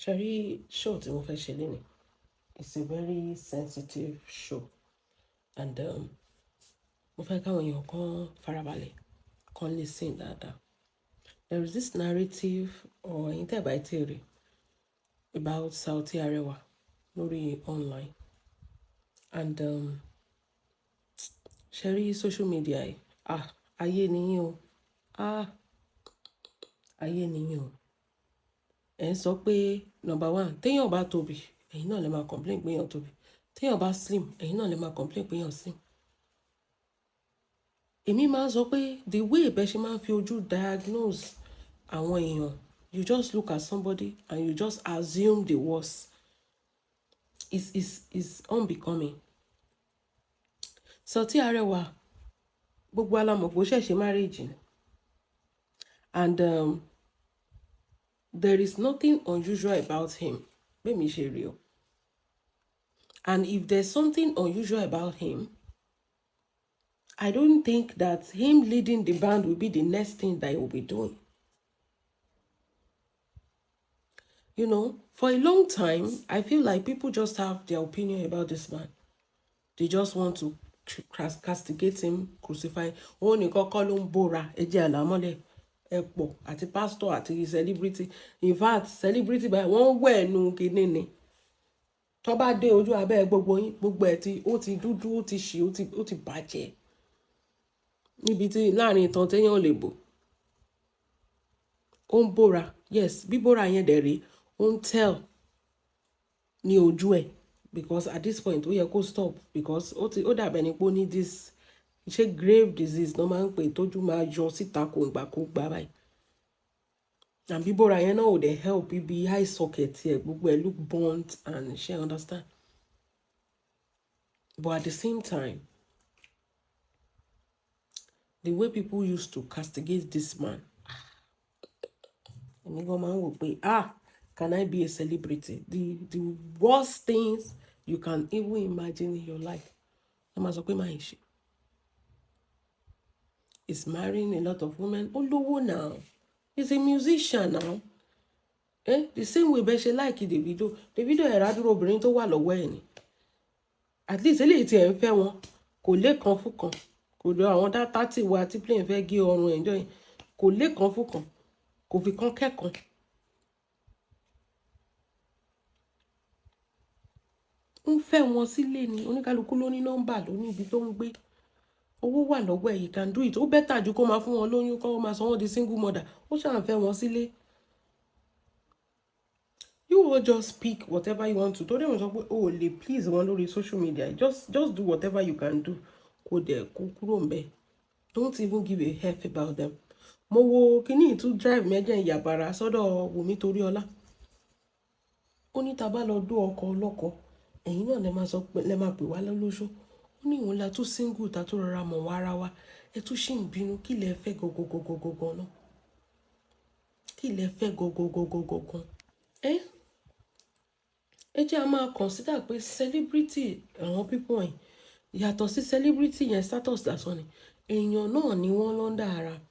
Sherry show tí mo fẹ́ ṣe lénìí. It's a very sensitive show, and mo fẹ́ káwọn èèyàn kan farabalẹ̀ kan listen dáadáa. There is this narrative or ẹ̀yin tẹ́ bá ti rí about Saoti Arewa lórí online, and Sherry social media yìí, ayé nìyí o, ayé nìyí o. Ẹ ń sọ pé number one, téèyàn bá tóbi, ẹ̀yin náà lè máa complain pé èèyàn tóbi. Téèyàn bá slim, ẹ̀yin náà lè máa complain pé èèyàn slim. Èmi máa ń sọ pé the way bẹ́ẹ̀ ṣe máa ń fi ojú diagnose àwọn èèyàn, you just look at somebody and you just assume the worst. Is unbecoming. Saoti Arewa, gbogbo alamọ̀ pé ó ṣẹ̀ṣẹ̀ marriage ni. And there is nothing unusual about him. Bẹ́ẹ̀mi ṣe rí o. And if there's something unusual about him, I don't think that him leading the band will be the next thing that he will be doing. You know, for a long time, I feel like people just have their opinion about this man. They just want to castigate him, crucify him. Ó ní kọ́kọ́ ló ń bóra, ẹ jẹ́ àlámọ́lẹ̀, ẹ̀pọ̀ àti pastor àti celebrity. In fact, celebrity by wọ́n wẹ̀ nù kíní ni. Tó bá dé ojú abẹ́ gbogbo yín, gbogbo ẹ̀ tí ó ti dúdú, ó ti ṣì, ó ti bàjẹ́. Níbi tí láàrin ìtàn téèyàn lè bò. Ó ń bóra, yes, bí bóra yẹn dẹ̀ rí, ó ń tell ní ojú ẹ̀, because at this point ó yẹ kó stop, because ó dàbẹ̀ ni pé ó ní this ṣe grave disease ló máa ń pè tójú máa yọ síta kò gbà báyìí. And bí bóra yẹn náà ò dẹ̀ help ibi eye socket ẹ̀ gbogbo ẹ̀ look burnt and she understand. But at the same time, the way people used to castigate this man, can I be a celebrity? The worst things you can even imagine in your life. He's marrying a lot of women. Olówó now. He's a musician now. The same way bẹ́ẹ̀ ṣe like Davido. Davido ẹ̀rá dúró obìnrin tó wà lọ́wọ́ ẹ̀ ni. At least eléyìí tí ẹ̀ ń fẹ́ wọn kò lè kan fún kan. Kò lọ àwọn dátà tí wà tí plane fẹ́ gé ọrùn ẹ̀ jọ yẹn. Kò lè kan fún kan. Kò fi kan kẹ́kan. Ń fẹ́ wọn sílé ni. Oníkálukú ló ní nọ́mbà ló ní ibi tó ń gbé. Owó wà lọ́wọ́ ẹ̀, you can do it. Ó better ju kó máa fún wọn lóyún, kó máa sọ wọ́n di single mother. Ó ṣáà ń fẹ́ wọn sílé. You will just speak whatever you want to. Torí wọn sọ pé o lè please wọn lórí social media. Just do whatever you can do. Kó dẹ̀ kó kúrò ńbẹ̀. Don't even give a F about them. Mo wo kíní to drive mi ẹjẹ́ ìyàbàrà sọ́dọ̀ Wùmí Toríọlá. Ó ní tá bá lọ dó ọkọ ọlọ́kọ, ẹ̀yin náà lẹ máa pè wá lólóṣó. Ó ní òun la tún single ta tó rọra mọ̀ wá ara wa. Ẹ tún ṣì ń bínú, kí lẹ fẹ́ gogogogogogo náà? Kí lẹ fẹ́ gogogogogogo? Ẹ jẹ́ a máa consider pé celebrity àwọn people wọ̀nyí yàtọ̀ sí celebrity yẹn status lásán ni. Èèyàn náà ni wọ́n lọ́ndà ara.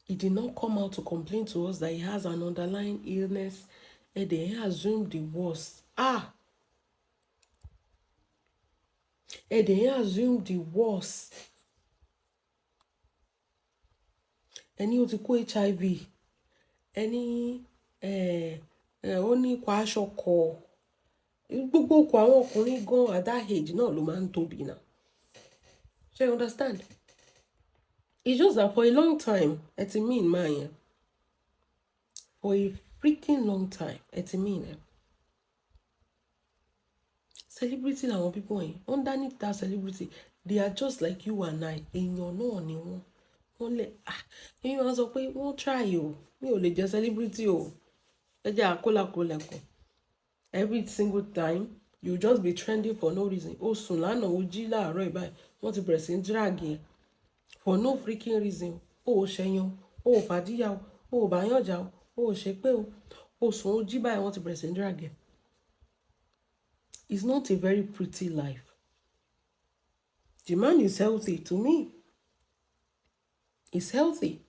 He did not come out to complain to us that he has an underlying illness. They assumed the worst. They assumed the worst. Ẹni ó ti kó HIV. Ẹni ó ní ikọ̀ aṣọ kọ̀. Gbogbo ọkọ̀ àwọn ọkùnrin gan at that age náà ló máa ń tóbi náà. So you understand? It's just that for a long time, ẹ mean man. For a freaking long time, ẹ mean. Celebrity làwọn people yẹn. Underneath that celebrity, they are just like you and I. Èèyàn náà ni wọ́n. Wọ́n lè èmi máa sọ pé wọ́n try o. Mi ò lè jẹ́ celebrity o. Ẹ jẹ́ àkólàkólẹ̀kọ̀. Every single time, you just be trending for no reason. Ó sùn lánàá, ó jí láàárọ̀ ìbáyìí. Wọ́n ti bẹ̀rẹ̀ sí drag yẹn. For no freaking reason. Ó ṣẹyàn, ó fàdíyà, ó bàyànjà, ó ṣépè o. Ó sùn, ó jí báyìí, wọ́n ti bẹ̀rẹ̀ sí drag yẹn. It's not a very pretty life. The man is healthy to me. He's healthy.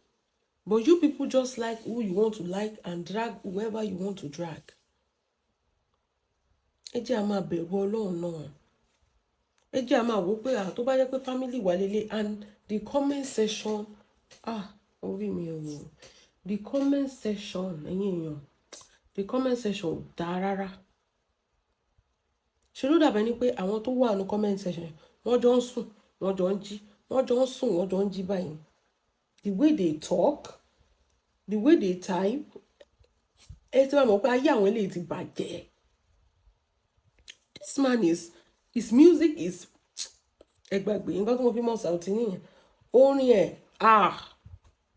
But you people just like who you want to like and drag whoever you want to drag. Ẹ jẹ́ a máa bẹ̀rù Ọlọ́run náà. Ẹ jẹ́ a máa wò pé tó bá jẹ́ pé family wà lélẹ̀, and the comment section, orí mi ò wò. The comment section, ẹ̀yin èèyàn, the comment section ò dáa rárá. Ṣé ló dàbẹ̀ ni pé àwọn tó wà ní comment section wọ́n jọ ń sùn, wọ́n jọ ń jí, wọ́n jọ ń sùn, wọ́n jọ ń jí báyìí. The way they talk, the way they type, ẹ ti máa mọ̀ pé ayé àwọn eléyìí ti bàjẹ́. This man his music is ẹ gbàgbé nǹkan tí mo fi mọ̀ Saoty nìyẹn. Orin ẹ̀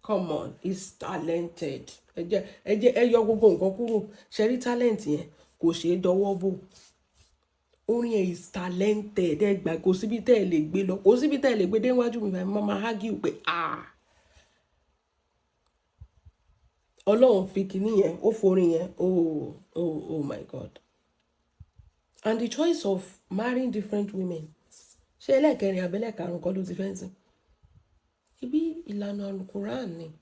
come on, he's talented. Ẹ yọ gbogbo nǹkan kúrò. Ṣé rí talent yẹn kò ṣeé dọwọ́ bò. Orin ẹ̀ is talented. Ẹ gbà kò síbi tẹ́ ẹ lè gbé lọ, kò síbi tẹ́ ẹ lè gbé dé iwájú mi báyìí máa argue pé Ọlọ́run fi kíní yẹn, ó forin yẹn, oh my God. And the choice of marrying different women, ṣé ẹlẹ́kẹrin abẹ́lẹ́karùn kọ́ ló ti fẹ́ sìn? Ibi ìlànà Al-Quran ni.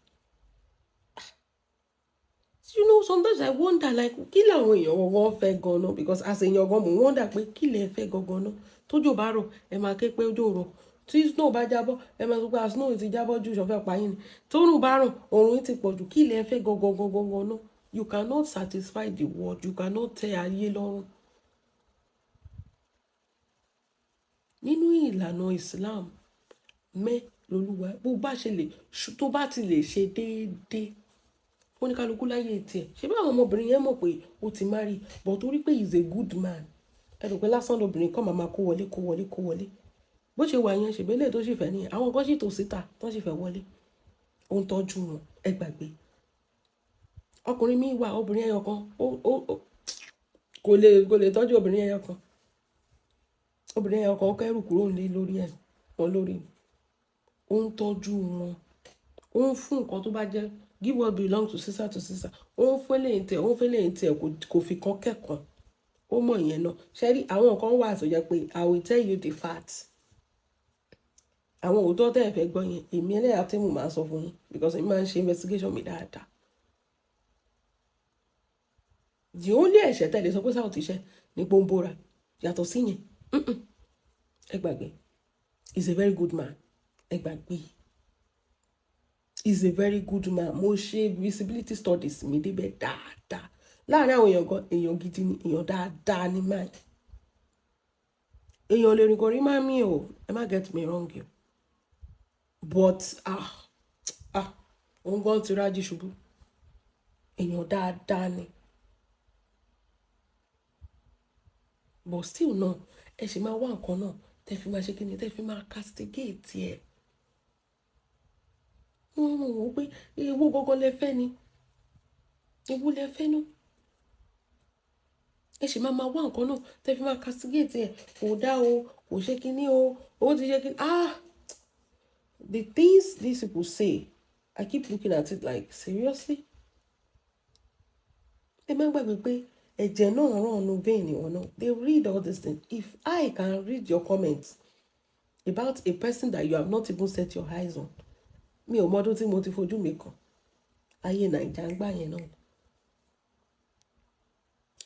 You know, sometimes I wonder, like, kí làwọn èèyàn wọn fẹ́ gan-an, because as èèyàn gan mo wonder pé kí lẹ fẹ́ gan-an náà. Tójò bá rọ̀, ẹ máa ké pé òjò rọ̀. Tí snow bá jábọ́, ẹ máa sọ pé snow ti jábọ́ jù ṣọ̀fẹ́ pààyàn ni. Tórùn bá rùn, òòrùn ti pọ̀ jù, kí lẹ fẹ́ gan-an náà. You cannot satisfy the world, you cannot tẹ́ ayé lọ́rùn. Nínú ìlànà Islam, lolúwa, bó bá ṣe lè, tó bá ti lè ṣe déédéé, oníkálukú láyé tiẹ̀. Ṣé báwọn ọmọbìnrin yẹn mọ̀ pé ó ti marry, but torí pé he's a good man. Ẹ rò pé lásán lobìnrin kan máa kó wọlé. Bó ṣe wà yẹn ṣèbélé tó sì fẹ́ nìyẹn. Àwọn kan sì tò síta tó sì fẹ́ wọlé. Ó ń tọ́jú wọn, ẹ gbàgbé. Ọkùnrin mi wà, obìnrin ẹyọ kan, kò lè tọ́jú obìnrin ẹyọ kan. Obìnrin ẹyọ kan kẹ́rù kúrò nílé lórí ẹ̀, wọn lórí. Ó ń tọ́jú wọn. Ó ń fún nǹkan tó bá jẹ́ give what belong to sister. Ó ń fẹ́ lẹ́yìn tẹ̀ kò fi kan kẹ́kọ̀ọ́. Ó mọ̀ ìyẹn náà. Ṣé rí àwọn nǹkan wà tó jẹ́ pé I will tell you the facts. Àwọn òótọ́ tẹ́ ẹ fẹ́ gbọ́ yẹn, èmi ẹlẹ́yà tí mo máa sọ fún yín, because èmi máa ń ṣe investigation mi dáadáa. The only ẹ̀ṣẹ̀ tẹ́lẹ̀ sọ pé Saoty ṣẹ̀ ní pọ́ńbóra yàtọ̀ sí yẹn. Ẹ gbàgbé. He's a very good man. Ẹ gbàgbé. He's a very good man. Mo ṣe visibility studies mi débẹ̀ dáadáa. Láàárín àwọn èèyàn gan, èèyàn gidi ni, èèyàn dáadáa ni máa. Èèyàn lè rìn kò rí máa mí o. Ẹ má get me wrong o. But òun gan ti rájí ṣubú. Èèyàn dáadáa ni. But still náà, ẹ ṣì máa wá nǹkan náà tẹ́ fi máa ṣe kíni, tẹ́ fi máa castigate ẹ̀. Wọ́n mọ̀ pé ewu gangan lẹ fẹ́ ni. Ewu lẹ fẹ́ náà. Ẹ ṣì máa wá nǹkan náà tẹ́ fi máa castigate ẹ̀. Kò dá o, kò ṣe kíní o, ó ti ṣe kíní. The things these people say, I keep looking at it like, seriously? Ẹ má gbàgbé pé ẹ̀jẹ̀ náà ràn ọ́nù vein wọn náà. They read all these things. If I can read your comments about a person that you have not even set your eyes on, mi ò mọdún tí mo ti fojú mi kàn. Ayé Naija ń gbà yẹn náà.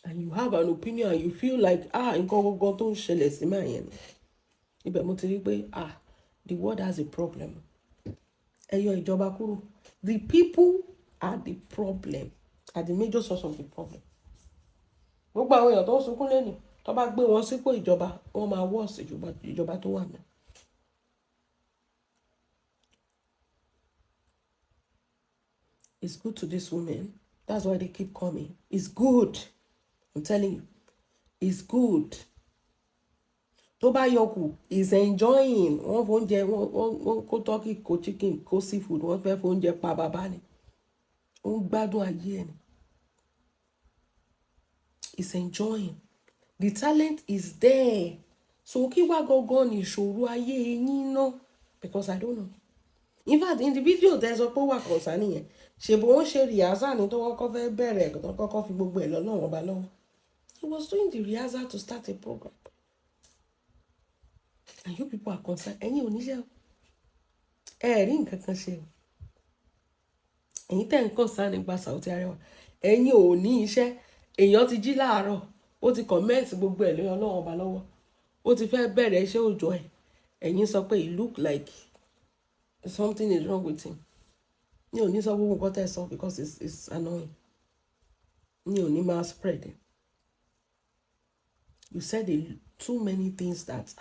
And you have an opinion and you feel like nǹkan gbogbo tó ń ṣẹlẹ̀ sí máa yẹn ni. Ibẹ̀ mo ti rí pé the world has a problem. Ẹ yọ ìjọba kúrò. The people are the problem, are the major source of the problem. Gbogbo àwọn èèyàn tó ń sunkún lẹ́nu tó bá gbé wọn sípò ìjọba, wọ́n máa worse ìjọba tó wà náà. It's good to this woman. That's why they keep coming. It's good. I'm telling you. It's good. Tó bá yọkù, is enjoying. Wọ́n fóúnjẹ, wọ́n kó turkey, kó chicken, kó seafood, wọ́n fẹ́ fóúnjẹ pa bàbá ni. Ó ń gbádùn ayé ẹ̀ ni. Is enjoying. The talent is there. So kí wá gangan ní ìṣòro ayé yín náà? Because I don't know. In fact, in the video there's a power concerning it. Ṣé bó ń ṣe rehearsal ní tó kọ́kọ́ fẹ́ bẹ̀rẹ̀ tó kọ́kọ́ fi gbogbo ẹ̀ lọ́wọ́ ọba lọ́wọ́. He was doing the rehearsal to start a program. And you people are concerned. Ẹ̀yin oníṣẹ́ ẹ rí nǹkan kan ṣe o. ẹ̀yin tẹ́ ń concern nípa Saoty Arewa ẹ̀yin ò ní iṣẹ́ èèyàn ti jí láàárọ̀ ó ti comment gbogbo ẹ̀ lóyún Ọlọ́run ọba lọ́wọ́ ó ti fẹ́ bẹ̀rẹ̀ iṣẹ́ òòjọ́ ẹ̀ ẹ̀yin sọ pé it look like something is wrong with him mi ò ní sọ gbogbo nǹkan tẹ́ sọ because it's annoying mi ò ní máa spread it. You said too many things that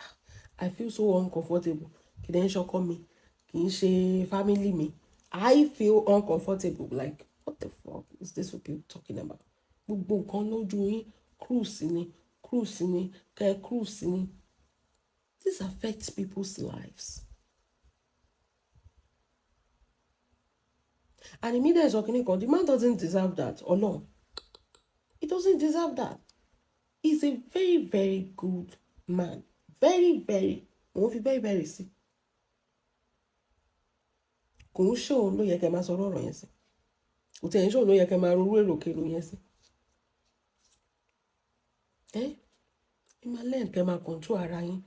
I feel so uncomfortable kì í ṣọkọ mi kì í ṣe family mi I feel uncomfortable like what the fuck is this what people talking about gbogbo nǹkan lójú yín cruise ni kẹ cruise ni this affects people's lives and immediately talking the man doesn't deserve that or no he doesn't deserve that. He's a very, very good man. Very, very. Wọ́n fi very, very sí. Kò ń ṣe òun ló yẹ kẹ́ máa sọ̀rọ̀ ọ̀rọ̀ yẹn sí. Kò tẹ̀ ń ṣe òun ló yẹ kẹ́ máa rorú èròkèrò yẹn sí. Ẹ máa lẹ́yìn kẹ́ máa control ara yín.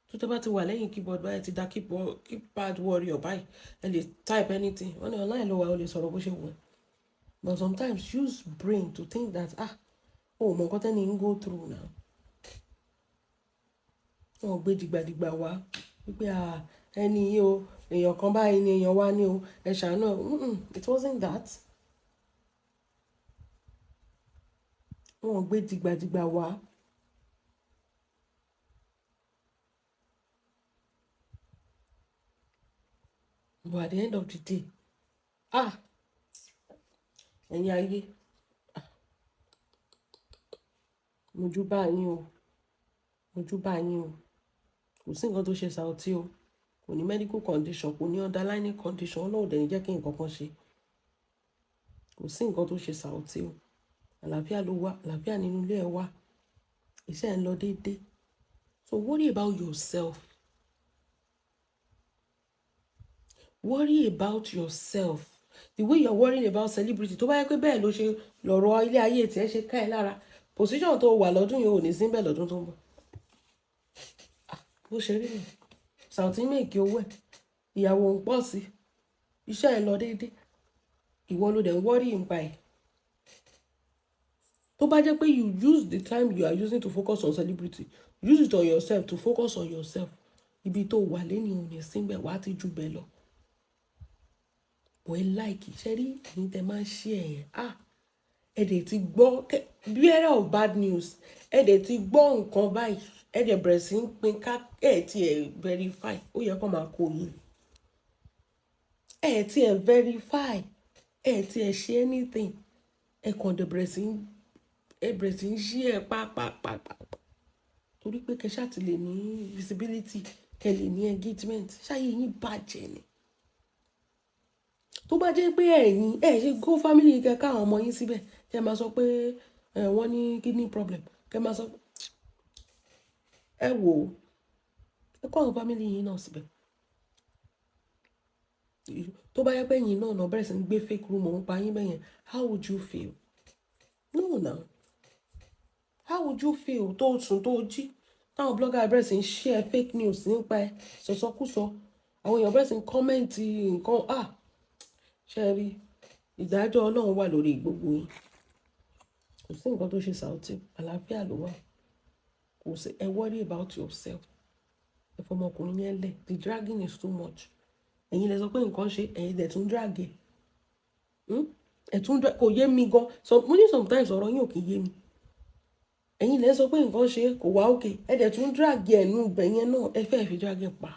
Tó tẹ́ bá ti wà lẹ́yìn keyboard báyìí ti da keypad warrior báyìí. Ẹ lè type anything. Wọ́n ní online ló wà ó lè sọ̀rọ̀ bó ṣe wù ẹ́. But sometimes use brain to think that oh, mọ nǹkan tẹ́ni ń go through now. Wọ́n gbé dìgbàdìgbà wá wípé ẹni yìí o èèyàn kan báyìí ni èèyàn wá ní o ẹ ṣàánú it wasn't that. Wọ́n gbé dìgbàdìgbà wá. But at the end of the day ẹ̀yin ayé mojú bá yín o kò sí nǹkan tó ṣe Saoty o kò ní medical condition kò ní underlying condition Ọlọ́run dẹ̀ ní jẹ́ kí nǹkan kan ṣe kò sí nǹkan tó ṣe Saoty o àlàáfíà ló wà àlàáfíà nínú ilé ẹ̀ wà iṣẹ́ ẹ̀ ń lọ déédéé so worry about yourself the way you're worrying about celebrity tó bá yẹ pé bẹ́ẹ̀ ló ṣe lọ́rọ̀ ilé ayé tiẹ̀ ṣe ká ẹ lára position tó wà lọ́dún yìí ò ní síbẹ̀ lọ́dún tó ń bọ̀ bó ṣe rí nù Saoty méèkì owó ẹ̀ ìyàwó ń pọ̀ sí iṣẹ́ ẹ̀ lọ déédéé ìwọ ló dẹ̀ ń wọ́rí ìpa ẹ̀ tó bá jẹ́ pé you use the time you are using to focus on celebrity use it on yourself to focus on yourself ibi tó wà lẹ́ni ò ní síbẹ̀ wá ti jù bẹ́ẹ̀ lọ bọ̀ ẹ láìkì ṣe rí ẹ̀yin tẹ́ máa ń ṣe ẹ̀yẹn ẹ̀dẹ̀ ti gbọ́ bearer of bad news ẹ̀dẹ̀ ti gbọ́ nǹkan báyìí ẹ̀dẹ̀ bẹ̀rẹ̀ sí ń pín ká ti verify ó yẹ kó máa kó yín ti verify ti ṣe anything kàn dẹ̀ bẹ̀rẹ̀ sí ń ṣí pàápàá torí pé kẹ́ ṣáà ti lè ní visibility kẹ́ lè ní engagement ṣáyé yín bàjẹ́ ni tó bá jẹ́ pé ẹ̀yin ṣe go family kẹ́ káwọn ọmọ yín síbẹ̀ kẹ́ máa sọ pé wọ́n ní kidney problem kẹ́ máa sọ wò ó ẹ kọ́ àwọn family yín náà síbẹ̀ tó bá yẹ pé ẹ̀yin náà bẹ̀rẹ̀ sí ń gbé fake rumor ń pa yín bẹ́yẹn how would you feel no how would you feel tó sùn tó jí táwọn blogger bẹ̀rẹ̀ sí ń share fake news nípa ẹ sọ̀sọ́kúsọ àwọn èèyàn bẹ̀rẹ̀ sí ń comment nǹkan ṣe rí ìdájọ́ Ọlọ́run wà lórí gbogbo yín kò sí nǹkan tó ṣe Saoty àlàáfíà ló wà kò sí worry about yourself fọmọkùnrin yẹn lẹ̀ the dragging is too much ẹ̀yin lẹ sọ pé nǹkan ṣe ẹ̀yin lẹ tún drag kò yé mi gan mo ní sometimes ọ̀rọ̀ yín ò kì í yé mi ẹ̀yin lẹ sọ pé nǹkan ṣe kò wá òkè tún drag ẹ̀nu ibẹ̀ yẹn náà fẹ́ fi drag pa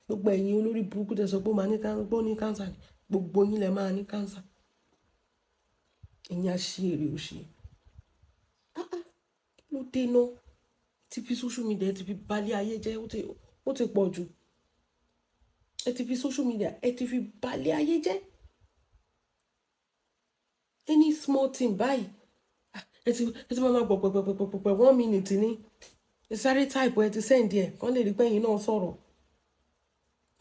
gbogbo ẹ̀yin olórí burúkú tẹ sọ pé ó ní cancer gbogbo yín lẹ máa ní cancer ẹ̀yin aṣèrè òṣì kí ló dé náà ti fi social media ti fi balẹ̀ ayé jẹ́ ó ti pọ̀ jù ẹ ti fi social media ẹ ti fi balẹ̀ ayé jẹ́ any small thing báyìí ẹ ti máa gbọ̀ pẹ̀pẹ̀pẹ̀pẹ̀ 1 minute ní ẹ sáré type ẹ ti send ẹ kán lè rí pé ẹ̀yin náà sọ̀rọ̀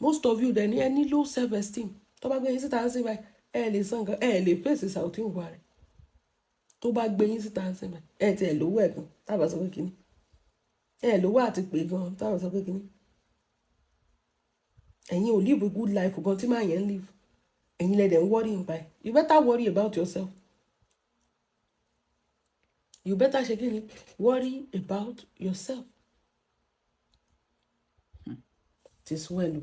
most of you dẹ̀ ní ẹ ní low self esteem tó bá gbé yín síta ń sìn báyìí ẹ lè san nǹkan ẹ lè fèsì Saoty ìwà rẹ̀ tó bá gbé yín síta ń sìn báyìí ẹ ti ẹ lówó ẹ̀ gan tábà sọ pé kíní ẹ lówó àti pé gan tábà sọ pé kíní ẹ̀yin ò live a good life gan tí máa yẹn live ẹ̀yin lẹ dẹ̀ ń worry nípa ẹ̀. You better worry about yourself. You better ṣe kí ni worry about yourself. Ti sún ẹ̀ lò.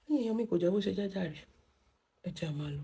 Ẹ̀yin èèyàn mi kò jẹ́ bó ṣe jẹ́ jàre. Ẹ jẹ́ a máa lọ.